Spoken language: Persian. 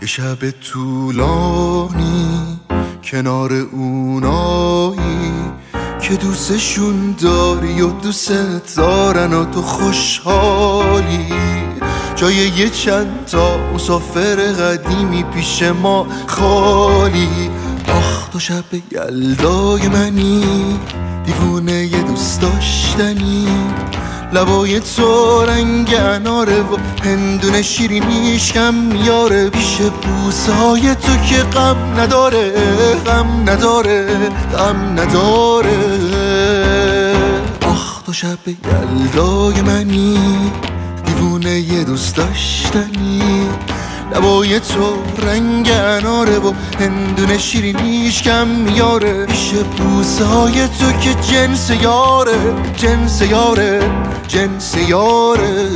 یه شب طولانی کنار اونایی که دوستشون داری و دوست دارن و تو خوشحالی، جای یه چند تا مسافر قدیمی پیش ما خالی. آخ تو شب یلدای منی، دیوونه یه دوست داشتنی، لبای تو رنگ اناره و هندونه شیرینیش کم میاره، پیش بوسای تو که غم نداره، غم نداره، غم نداره. آخ تو شب یلدای منی، دیوونه یه دوست داشتنی، لبای تو رنگ اناره و هندونه شیرینیش کم میاره، پیش بوسهای تو که جنس یاره، جنس یاره، جنس یاره.